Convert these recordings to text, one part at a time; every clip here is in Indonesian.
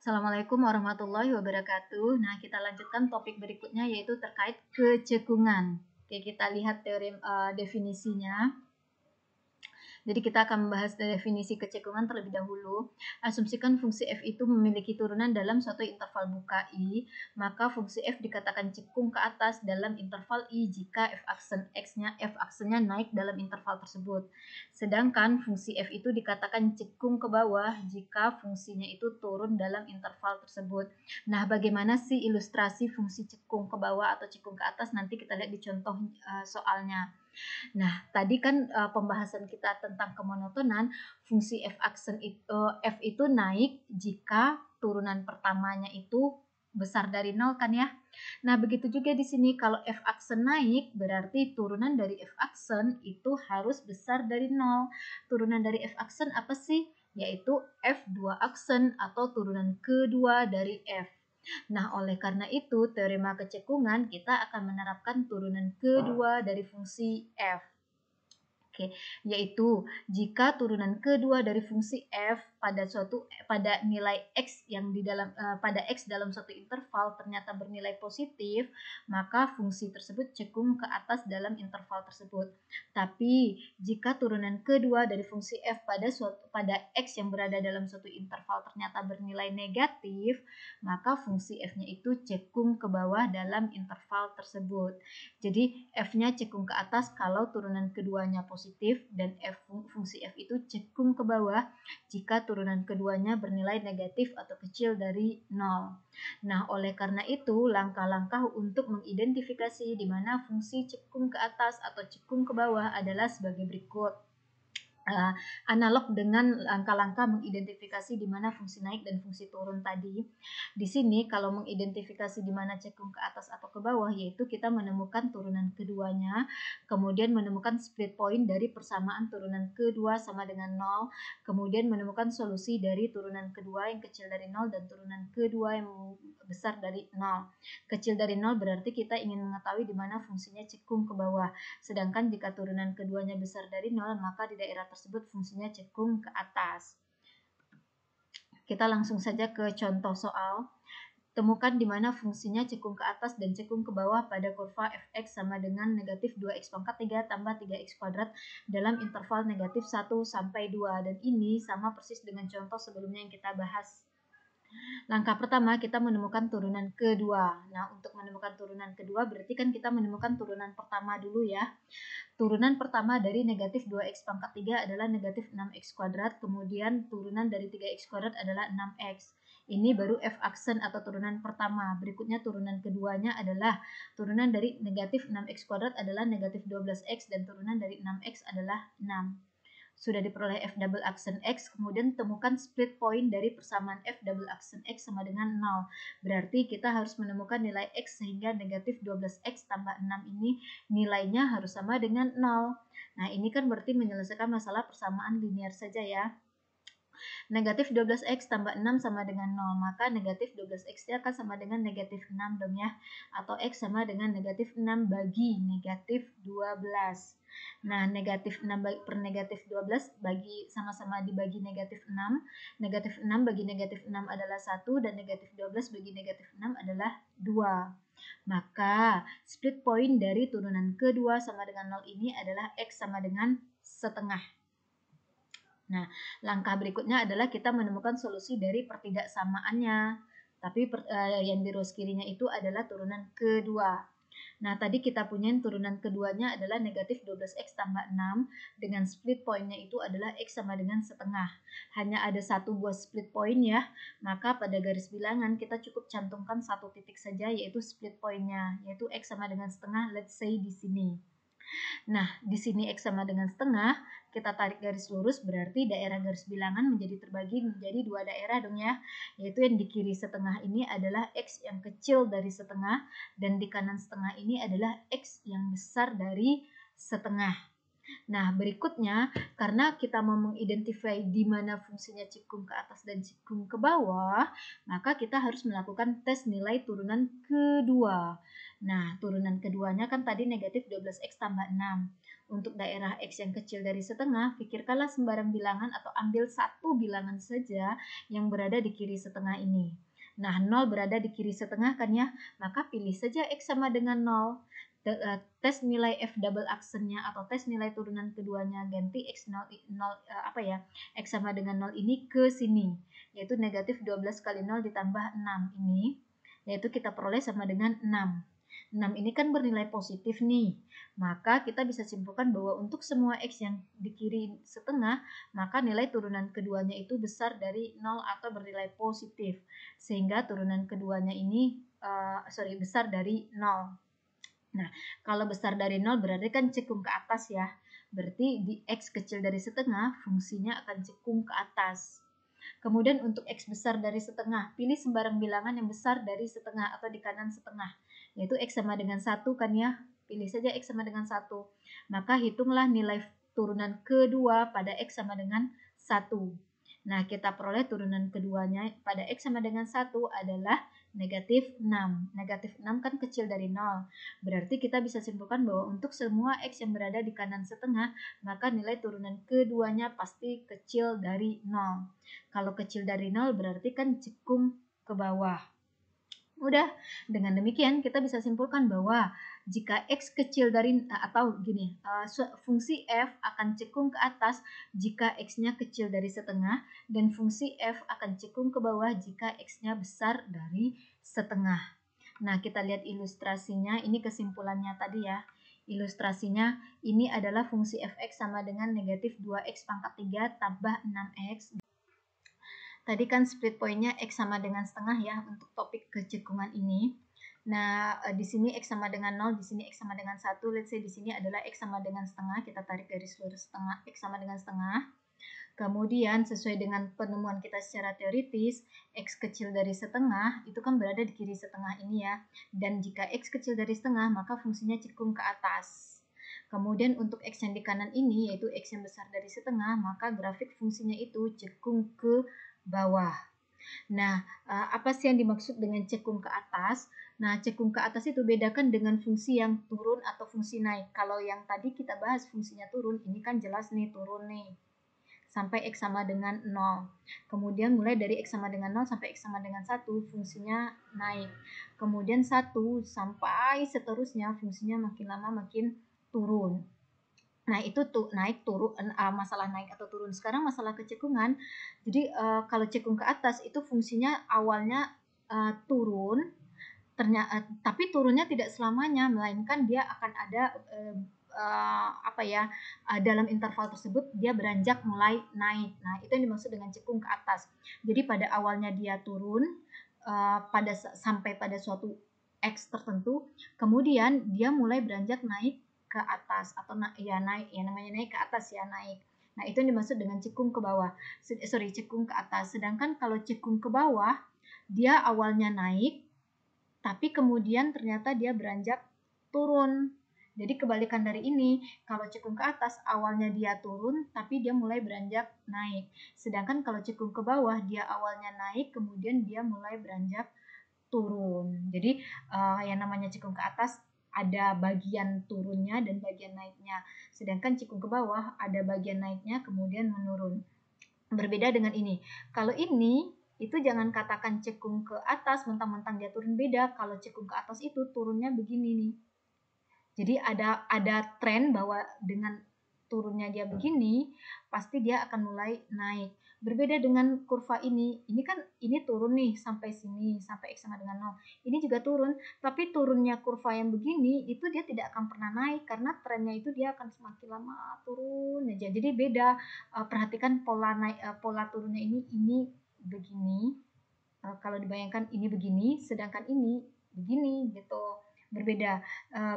Assalamualaikum warahmatullahi wabarakatuh. Nah, kita lanjutkan topik berikutnya yaitu terkait kecekungan. Oke, kita lihat teori definisinya. Jadi kita akan membahas definisi kecekungan terlebih dahulu. Asumsikan fungsi f itu memiliki turunan dalam suatu interval buka I, maka fungsi f dikatakan cekung ke atas dalam interval I jika f aksennya naik dalam interval tersebut. Sedangkan fungsi f itu dikatakan cekung ke bawah jika fungsinya itu turun dalam interval tersebut. Nah, bagaimana sih ilustrasi fungsi cekung ke bawah atau cekung ke atas? Nanti kita lihat di contoh soalnya. Nah, tadi kan pembahasan kita tentang kemonotonan, fungsi f itu naik jika turunan pertamanya itu besar dari 0 kan ya. Nah, begitu juga di sini kalau f aksen naik berarti turunan dari f aksen itu harus besar dari 0. Turunan dari f aksen apa sih? Yaitu f2 aksen atau turunan kedua dari f. Nah, oleh karena itu, teorema kecekungan kita akan menerapkan turunan kedua dari fungsi f. Oke, yaitu jika turunan kedua dari fungsi f pada nilai x yang di dalam pada x dalam suatu interval ternyata bernilai positif, maka fungsi tersebut cekung ke atas dalam interval tersebut. Tapi jika turunan kedua dari fungsi f pada x yang berada dalam suatu interval ternyata bernilai negatif, maka fungsi f-nya itu cekung ke bawah dalam interval tersebut. Jadi f-nya cekung ke atas kalau turunan keduanya positif dan fungsi f itu cekung ke bawah jika turunan keduanya bernilai negatif atau kecil dari 0. Nah, oleh karena itu langkah-langkah untuk mengidentifikasi di mana fungsi cekung ke atas atau cekung ke bawah adalah sebagai berikut. Analog dengan langkah-langkah mengidentifikasi di mana fungsi naik dan fungsi turun tadi. Di sini kalau mengidentifikasi di mana cekung ke atas atau ke bawah, yaitu kita menemukan turunan keduanya, kemudian menemukan split point dari persamaan turunan kedua sama dengan 0, kemudian menemukan solusi dari turunan kedua yang kecil dari 0 dan turunan kedua yang besar dari 0. Kecil dari 0 berarti kita ingin mengetahui di mana fungsinya cekung ke bawah. Sedangkan jika turunan keduanya besar dari 0, maka di daerah tersebut fungsinya cekung ke atas. Kita langsung saja ke contoh soal. Temukan di mana fungsinya cekung ke atas dan cekung ke bawah pada kurva fx sama dengan negatif 2x pangkat 3 tambah 3x kuadrat dalam interval negatif 1 sampai 2. Dan ini sama persis dengan contoh sebelumnya yang kita bahas. Langkah pertama kita menemukan turunan kedua. Nah, untuk menemukan turunan kedua berarti kan kita menemukan turunan pertama dulu ya. Turunan pertama dari negatif 2x pangkat 3 adalah negatif 6x kuadrat, kemudian turunan dari 3x kuadrat adalah 6x. Ini baru f aksen atau turunan pertama. Berikutnya turunan keduanya adalah turunan dari negatif 6x kuadrat adalah negatif 12x dan turunan dari 6x adalah 6. Sudah diperoleh f double aksen x, kemudian temukan split point dari persamaan f double aksen x sama dengan 0. Berarti kita harus menemukan nilai x sehingga negatif 12x tambah 6 ini nilainya harus sama dengan 0. Nah, ini kan berarti menyelesaikan masalah persamaan linear saja ya. Negatif 12x tambah 6 sama dengan 0, maka negatif 12x-nya akan sama dengan negatif 6 dong ya. Atau x sama dengan negatif 6 bagi negatif 12. Nah, negatif 6 per negatif 12 bagi sama-sama dibagi negatif 6. Negatif 6 bagi negatif 6 adalah 1 dan negatif 12 bagi negatif 6 adalah 2. Maka split point dari turunan kedua sama dengan 0 ini adalah x sama dengan setengah. Nah, langkah berikutnya adalah kita menemukan solusi dari pertidaksamaannya. Tapi yang di rows kirinya itu adalah turunan kedua. Nah, tadi kita punya turunan keduanya adalah negatif 12x tambah 6 dengan split pointnya itu adalah x sama dengan setengah. Hanya ada satu buah split point ya, maka pada garis bilangan kita cukup cantumkan satu titik saja yaitu split pointnya, yaitu x sama dengan setengah, let's say di sini. Nah, di sini x sama dengan setengah, kita tarik garis lurus berarti daerah garis bilangan menjadi terbagi menjadi dua daerah dong ya, yaitu yang di kiri setengah ini adalah x yang kecil dari setengah dan di kanan setengah ini adalah x yang besar dari setengah. Nah, berikutnya karena kita mau mengidentifikasi di mana fungsinya cekung ke atas dan cekung ke bawah, maka kita harus melakukan tes nilai turunan kedua. Nah, turunan keduanya kan tadi negatif 12x tambah 6. Untuk daerah X yang kecil dari setengah, pikirkanlah sembarang bilangan atau ambil satu bilangan saja yang berada di kiri setengah ini. Nah, 0 berada di kiri setengah kan ya, maka pilih saja X sama dengan 0. Tes nilai F double aksennya atau tes nilai turunan keduanya, ganti X0, X sama dengan 0 ini ke sini, yaitu negatif 12 kali 0 ditambah 6 ini, yaitu kita peroleh sama dengan 6. 6 ini kan bernilai positif nih, maka kita bisa simpulkan bahwa untuk semua X yang di kiri setengah, maka nilai turunan keduanya itu besar dari 0 atau bernilai positif, sehingga turunan keduanya ini besar dari 0. Nah, kalau besar dari 0 berarti kan cekung ke atas ya. Berarti di X kecil dari setengah, fungsinya akan cekung ke atas. Kemudian untuk X besar dari setengah, pilih sembarang bilangan yang besar dari setengah atau di kanan setengah. Yaitu X sama dengan 1 kan ya. Pilih saja X sama dengan 1. Maka hitunglah nilai turunan kedua pada X sama dengan 1. Nah, kita peroleh turunan keduanya pada X sama dengan 1 adalah negatif 6. Negatif 6 kan kecil dari 0. Berarti kita bisa simpulkan bahwa untuk semua X yang berada di kanan setengah, maka nilai turunan keduanya pasti kecil dari 0. Kalau kecil dari 0 berarti kan cekung ke bawah. Udah, dengan demikian kita bisa simpulkan bahwa jika X kecil dari fungsi F akan cekung ke atas jika X-nya kecil dari setengah, dan fungsi F akan cekung ke bawah jika X-nya besar dari setengah. Nah, kita lihat ilustrasinya, ini kesimpulannya tadi ya. Ilustrasinya ini adalah fungsi fx sama dengan negatif 2x pangkat 3 tambah 6x. Tadi kan split point-nya X sama dengan setengah ya untuk topik kecekungan ini. Nah, di sini X sama dengan 0, di sini X sama dengan 1. Let's say di sini adalah X sama dengan setengah. Kita tarik garis lurus setengah, X sama dengan setengah. Kemudian sesuai dengan penemuan kita secara teoritis, X kecil dari setengah itu kan berada di kiri setengah ini ya. Dan jika X kecil dari setengah, maka fungsinya cekung ke atas. Kemudian untuk X yang di kanan ini, yaitu X yang besar dari setengah, maka grafik fungsinya itu cekung ke bawah. Nah, apa sih yang dimaksud dengan cekung ke atas? Nah, cekung ke atas itu bedakan dengan fungsi yang turun atau fungsi naik. Kalau yang tadi kita bahas fungsinya turun, ini kan jelas nih turun nih. Sampai X sama dengan 0. Kemudian mulai dari X sama dengan 0 sampai X sama dengan 1, fungsinya naik. Kemudian 1 sampai seterusnya, fungsinya makin lama makin turun. Nah, itu tuh naik turun, masalah naik atau turun. Sekarang masalah kecekungan. Jadi kalau cekung ke atas itu fungsinya awalnya turun, tapi turunnya tidak selamanya, melainkan dia akan ada dalam interval tersebut dia beranjak mulai naik. Nah, itu yang dimaksud dengan cekung ke atas. Jadi pada awalnya dia turun sampai pada suatu X tertentu, kemudian dia mulai beranjak naik ke atas atau naik ke atas ya, naik. Nah, itu yang dimaksud dengan cekung ke bawah. Cekung ke atas. Sedangkan kalau cekung ke bawah, dia awalnya naik, tapi kemudian ternyata dia beranjak turun. Jadi kebalikan dari ini, kalau cekung ke atas awalnya dia turun, tapi dia mulai beranjak naik. Sedangkan kalau cekung ke bawah, dia awalnya naik, kemudian dia mulai beranjak turun. Jadi yang namanya cekung ke atas ada bagian turunnya dan bagian naiknya. Sedangkan cekung ke bawah ada bagian naiknya kemudian menurun. Berbeda dengan ini. Kalau ini itu jangan katakan cekung ke atas mentang-mentang dia turun, beda. Kalau cekung ke atas itu turunnya begini nih. Jadi ada tren bahwa dengan turunnya dia begini, pasti dia akan mulai naik. Berbeda dengan kurva ini kan ini turun nih sampai sini, sampai X sama dengan 0. Ini juga turun, tapi turunnya kurva yang begini itu dia tidak akan pernah naik karena trennya itu dia akan semakin lama turun aja. Jadi beda, perhatikan pola naik, pola turunnya ini begini. Kalau dibayangkan ini begini, sedangkan ini begini gitu. Berbeda.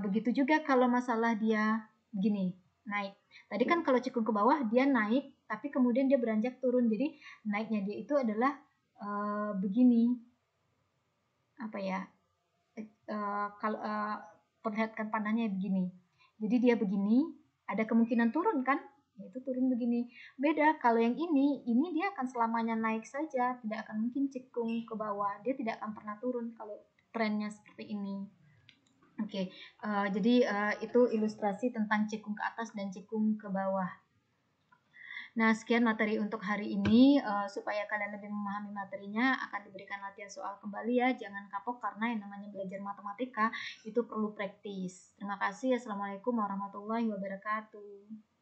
Begitu juga kalau masalah dia begini, naik. Tadi kan kalau cekung ke bawah dia naik, tapi kemudian dia beranjak turun. Jadi naiknya dia itu adalah begini. Apa ya? Kalau perlihatkan panahnya begini. Jadi dia begini, ada kemungkinan turun kan? Itu turun begini. Beda kalau yang ini dia akan selamanya naik saja, tidak akan mungkin cekung ke bawah. Dia tidak akan pernah turun kalau trennya seperti ini. Oke, jadi itu ilustrasi tentang cekung ke atas dan cekung ke bawah. Nah, sekian materi untuk hari ini. Supaya kalian lebih memahami materinya, akan diberikan latihan soal kembali ya. Jangan kapok karena yang namanya belajar matematika itu perlu praktis. Terima kasih. Assalamualaikum warahmatullahi wabarakatuh.